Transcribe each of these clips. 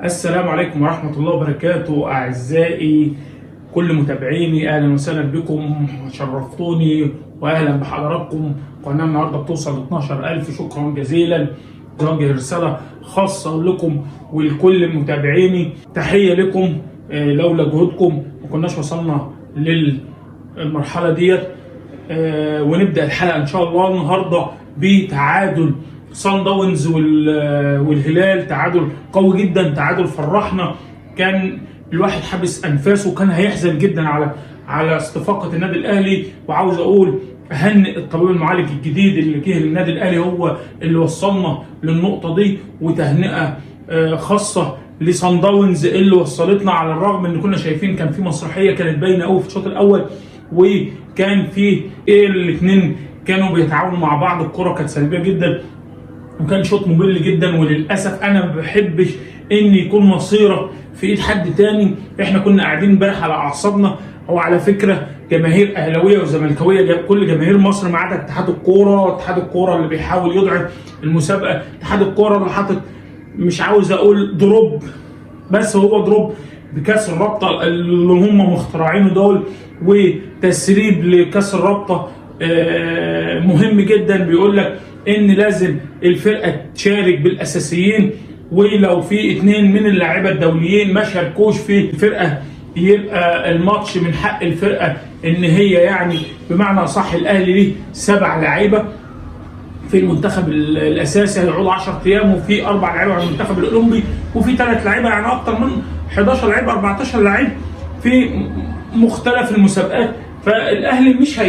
السلام عليكم ورحمة الله وبركاته أعزائي كل متابعيني، أهلا وسهلا بكم، شرفتوني وأهلا بحضراتكم. قناة النهاردة بتوصل ل 12,000، شكرا جزيلا. بوجه رسالة خاصة لكم ولكل متابعيني، تحية لكم. لولا جهودكم ما كناش وصلنا للمرحلة ديت. ونبدأ الحلقة إن شاء الله النهاردة بتعادل صن داونز والهلال، تعادل قوي جدا، تعادل فرحنا. كان الواحد حابس انفاسه وكان هيحزن جدا على استفاقه النادي الاهلي. وعاوز اقول اهنئ الطبيب المعالج الجديد اللي جه للنادي الاهلي، هو اللي وصلنا للنقطه دي. وتهنئه خاصه لصن داونز اللي وصلتنا، على الرغم ان كنا شايفين كان في مسرحيه كانت باينه قوي في الشوط الاول، وكان في الاثنين كانوا بيتعاونوا مع بعض. الكره كانت سلبيه جدا وكان شوط ممل جدا. وللاسف انا ما بحبش ان يكون مصيرك في ايد حد تاني. احنا كنا قاعدين امبارح على اعصابنا. وعلى فكره جماهير اهلاويه وزملكاويه، كل جماهير مصر ما عدا اتحاد الكوره اللي بيحاول يضعف المسابقه، اتحاد الكوره اللي حاطط، مش عاوز اقول دروب، بس هو دروب بكاس الرابطه اللي هم مخترعينه دول، وتسريب لكاس الرابطه مهم جدا. بيقول لك ان لازم الفرقه تشارك بالاساسيين، ولو في 2 من اللاعيبه الدوليين ما شاركوش في الفرقه يبقى الماتش من حق الفرقه ان هي، يعني بمعنى صح، الاهلي ليه 7 لاعيبه في المنتخب الاساسي هيقعدوا 10 ايام، وفي 4 لاعيبه على المنتخب الاولمبي، وفي 3 لاعيبه، يعني اكتر من 11 لاعيب 14 لاعب في مختلف المسابقات. فالاهلي مش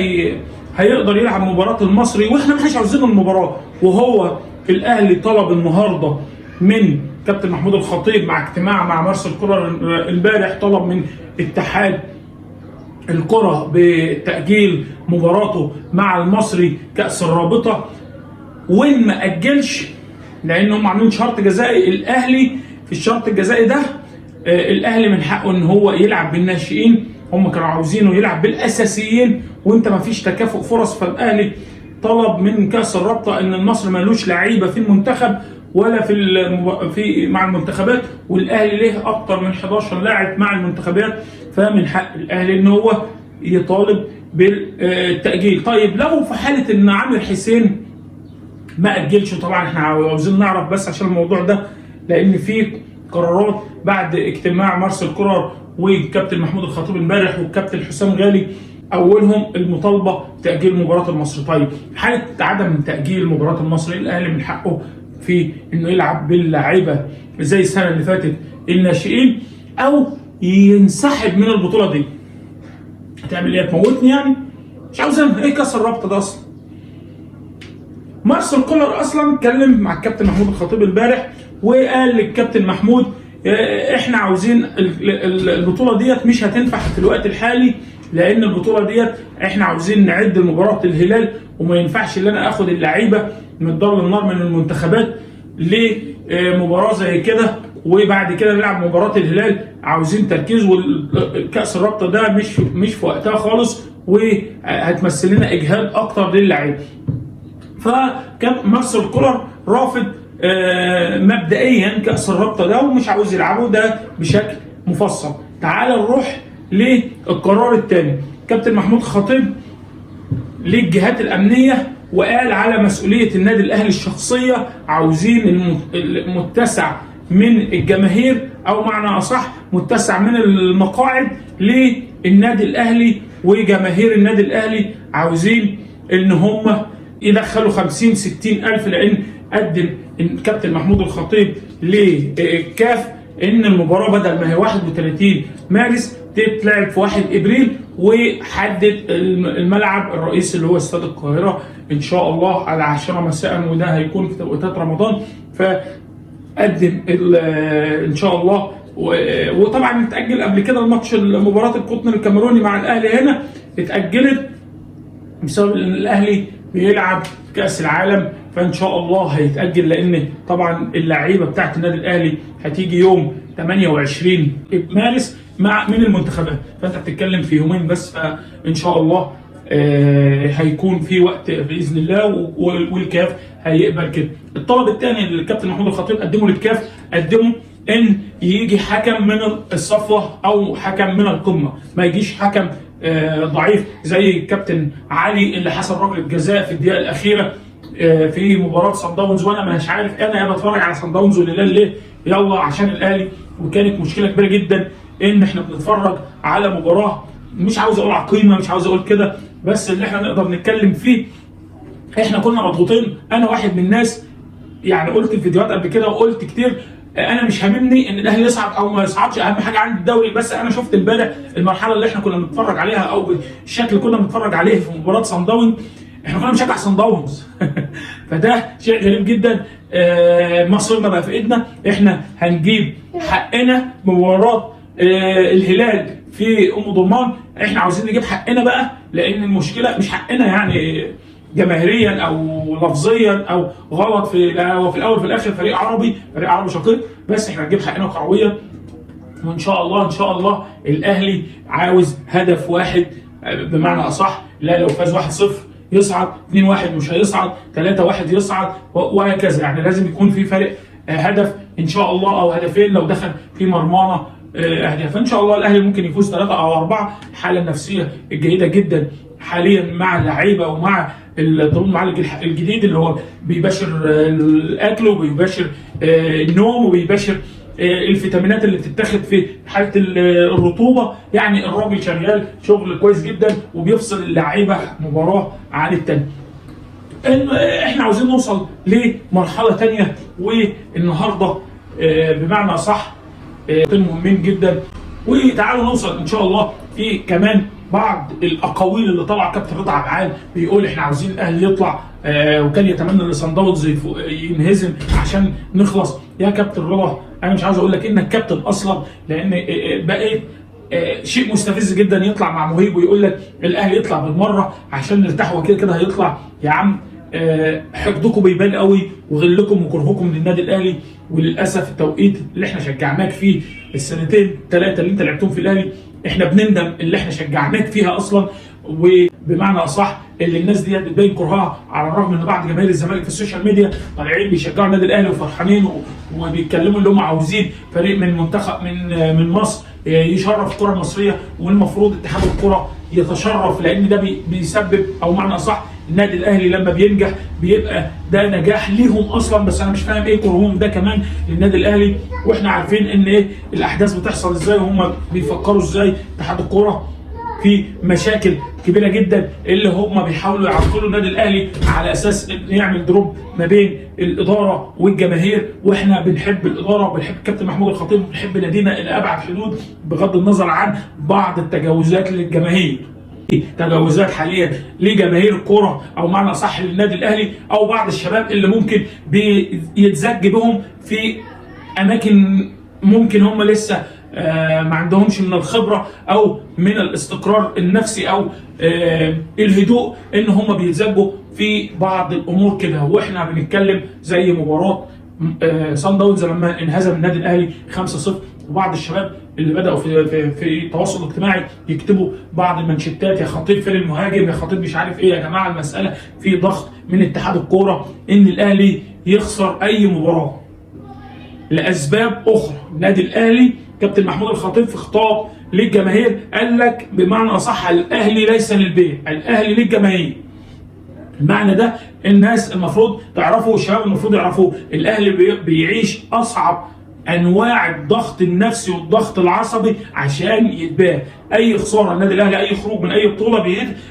هيقدر يلعب مباراه المصري، واحنا مش عاوزين المباراه. وهو الاهلي طلب النهارده من كابتن محمود الخطيب مع اجتماع مع مارسيل كولر امبارح، طلب من اتحاد الكره بتاجيل مباراته مع المصري كاس الرابطه، وان ما اجلش، لان هم عاملين شرط جزائي. الاهلي في الشرط الجزائي ده الاهلي من حقه ان هو يلعب بالناشئين، هم كانوا عاوزينه يلعب بالاساسيين، وانت ما فيش تكافؤ فرص. فالاهلي طلب من كاس الرابطه ان المصري مالوش لعيبه في المنتخب ولا في مع المنتخبات، والاهلي ليه اكتر من 11 لاعب مع المنتخبات، فمن حق الاهلي ان هو يطالب بالتاجيل. طيب لو في حاله ان عامر حسين ما اجلش، طبعا احنا عاوزين نعرف بس عشان الموضوع ده، لان في قرارات بعد اجتماع مارسيل كولر والكابتن محمود الخطيب امبارح والكابتن حسام غالي، اولهم المطالبه بتاجيل مباراه المصري. طيب حاله عدم تاجيل مباراه المصري، الاهلي من حقه في انه يلعب باللاعيبه زي السنه اللي فاتت الناشئين، او ينسحب من البطوله دي. هتعمل ايه؟ تموتني يعني؟ مش عاوز ايه كاس الرابطه ده اصلا. مارسيل كولر اصلا اتكلم مع الكابتن محمود الخطيب امبارح وقال للكابتن محمود احنا عاوزين البطوله ديت مش هتنفع في الوقت الحالي، لان البطوله ديت احنا عاوزين نعد لمباراه الهلال، وما ينفعش ان انا اخد اللعيبه من دار النار من المنتخبات لمباراه زي كده وبعد كده نلعب مباراه الهلال. عاوزين تركيز، والكاس الرابطه ده مش في وقتها خالص، وهتمثل لنا اجهاد اكتر للعيبه. فكان مارسيل كولر رافض مبدئيا كاس الرابطه ده ومش عاوز يلعبه ده بشكل مفصل. تعال نروح للقرار الثاني. كابتن محمود خطيب للجهات الامنيه وقال على مسؤوليه النادي الاهلي الشخصيه، عاوزين المتسع من الجماهير، او معنى اصح متسع من المقاعد للنادي الاهلي وجماهير النادي الاهلي، عاوزين ان هم يدخلوا 50-60 ألف، لأن قدم الكابتن محمود الخطيب لكاف إن المباراة بدل ما هي 31 مارس تتلعب في 1 إبريل، وحدد الملعب الرئيسي اللي هو استاد القاهرة إن شاء الله على 10 مساء، وده هيكون في توقيتات رمضان. فقدم إن شاء الله. وطبعا اتأجل قبل كده الماتش، مباراة القطن الكاميروني مع الأهلي هنا اتأجلت بسبب إن الأهلي بيلعب كأس العالم، فإن شاء الله هيتأجل، لأن طبعا اللعيبة بتاعت النادي الأهلي هتيجي يوم 28 مارس من المنتخبات، فأنت بتتكلم في يومين بس، فإن شاء الله هيكون في وقت بإذن الله، والكاف هيقبل كده. الطلب الثاني اللي الكابتن محمود الخطيب قدمه للكاف، قدمه إن يجي حكم من الصفوه او حكم من القمه، ما يجيش حكم ضعيف زي الكابتن علي اللي حسب ركله جزاء في الدقيقه الاخيره في مباراه صن داونز، وانا مش عارف انا بتفرج على صن داونز والهلال ليه؟ يلا عشان الاهلي. وكانت مشكله كبيره جدا ان احنا بنتفرج على مباراه، مش عاوز اقول عقيمه، مش عاوز اقول كده، بس اللي احنا نقدر نتكلم فيه احنا كنا مضغوطين. انا واحد من الناس يعني قلت في فيديوهات قبل كده وقلت كتير، انا مش هاممني ان الاهلي يصعد او ما يصعدش، اهم حاجه عندي الدوري. بس انا شفت امبارح المرحله اللي احنا كنا بنتفرج عليها او الشكل اللي كنا بنتفرج عليه في مباراه صن داونز، احنا كنا بنشجع صن داونز فده شيء غريب جدا. مصيرنا بقى في ايدنا، احنا هنجيب حقنا مباراه الهلال في ام درمان. احنا عاوزين نجيب حقنا بقى، لان المشكله مش حقنا يعني جماهيريا او لفظيا او غلط هو في الاول في الاخر فريق عربي شقيق، بس احنا هنجيب حقنا كرويا. وان شاء الله ان شاء الله الاهلي عاوز هدف واحد بمعنى اصح، لا لو فاز 1-0 يصعد، 2-1 مش هيصعد، 3-1 يصعد، وهكذا. يعني لازم يكون في فرق هدف ان شاء الله او هدفين لو دخل في مرمانا اهداف. ان شاء الله الاهلي ممكن يفوز 3 أو 4. الحاله النفسيه الجيده جدا حاليا مع اللعيبه ومع المعالج الجديد اللي هو بيباشر الاكل وبيباشر النوم وبيباشر الفيتامينات اللي بتتاخد في حاله الرطوبه. يعني الراجل شغال شغل كويس جدا وبيفصل اللعيبه مباراه عن الثانيه. احنا عاوزين نوصل لمرحله ثانيه، والنهارده بمعنى صح مهمين جدا، وتعالوا نوصل ان شاء الله. في كمان بعض الاقاويل اللي طلع كابتن رضا عبعال بيقول احنا عاوزين الاهلي يطلع وكان يتمنى ان صن داونز ينهزم عشان نخلص. يا كابتن رضا انا مش عاوز اقول لك انك كابتن اصلا، لان بقيت شيء مستفز جدا يطلع مع مهيب ويقول لك الاهلي يطلع بالمره عشان نرتاح، وكده كده هيطلع. يا عم حقدكم بيبان قوي وغلكم وكرهكم للنادي الاهلي، وللاسف التوقيت اللي احنا شجعناك فيه السنتين 3 اللي انت لعبتهم في الاهلي احنا بنندم اللي احنا شجعناك فيها اصلا. وبمعنى اصح اللي الناس دي بتبين كرهها، على الرغم ان بعض جماهير الزمالك في السوشيال ميديا طالعين بيشجعوا النادي الاهلي وفرحانين وبيتكلموا اللي هم عاوزين فريق من منتخب من مصر يشرف الكره المصريه، والمفروض اتحاد الكره يتشرف لان ده بيسبب او معنى اصح النادي الاهلي لما بينجح بيبقى ده نجاح ليهم اصلا. بس انا مش فاهم ايه كرههم ده كمان للنادي الاهلي، واحنا عارفين ان ايه الاحداث بتحصل ازاي وهم بيفكروا ازاي. اتحاد الكوره في مشاكل كبيره جدا اللي هم بيحاولوا يعطلوا النادي الاهلي على اساس يعمل دروب ما بين الاداره والجماهير، واحنا بنحب الاداره وبنحب الكابتن محمود الخطيب وبنحب نادينا الى ابعد حدود بغض النظر عن بعض التجاوزات للجماهير. تجاوزات حاليا لجماهير الكوره او معنى صح للنادي الاهلي او بعض الشباب اللي ممكن بيتزج بهم في اماكن ممكن هم لسه ما عندهمش من الخبره او من الاستقرار النفسي او الهدوء ان هم بيتزجوا في بعض الامور كده. واحنا بنتكلم زي مباراه صن داونز لما انهزم النادي الاهلي 5-0، وبعض الشباب اللي بداوا في التواصل الاجتماعي يكتبوا بعض المانشيتات يا خطيب فين المهاجم، يا خطيب مش عارف ايه. يا جماعه المساله في ضغط من اتحاد الكوره ان الاهلي يخسر اي مباراه لاسباب اخرى. النادي الاهلي كابتن محمود الخطيب في خطاب للجماهير قال لك بمعنى اصح الاهلي ليس للبيع، الاهلي للجماهير. المعنى ده الناس المفروض تعرفوا والشباب المفروض يعرفوه، الاهلي بيعيش اصعب انواع الضغط النفسي والضغط العصبي عشان يتباع. اي خساره النادي الاهلي، اي خروج من اي بطوله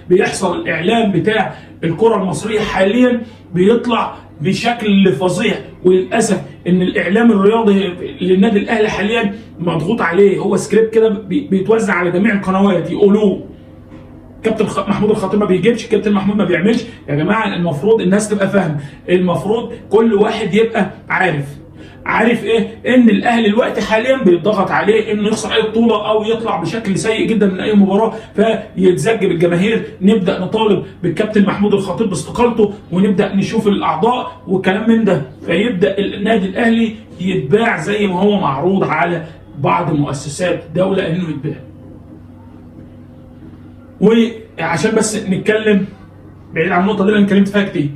بيحصل الاعلام بتاع الكره المصريه حاليا بيطلع بشكل فظيع. وللاسف ان الاعلام الرياضي للنادي الاهلي حاليا مضغوط عليه، هو سكريبت كده بيتوزع على جميع القنوات يقولوه. كابتن محمود الخطيب ما بيجيبش، كابتن محمود ما بيعملش. يا جماعه المفروض الناس تبقى فاهمه، المفروض كل واحد يبقى عارف ايه ان الاهلي الوقت حاليا بيتضغط عليه انه يخسر اي بطوله او يطلع بشكل سيء جدا من اي مباراه فيتزج بالجماهير. نبدا نطالب بالكابتن محمود الخطيب باستقالته ونبدا نشوف الاعضاء والكلام من ده، فيبدا النادي الاهلي يتباع زي ما هو معروض على بعض مؤسسات الدوله انه يتباع. وعشان بس نتكلم بعيد عن النقطه دي اللي انا اتكلمت فيها كتير،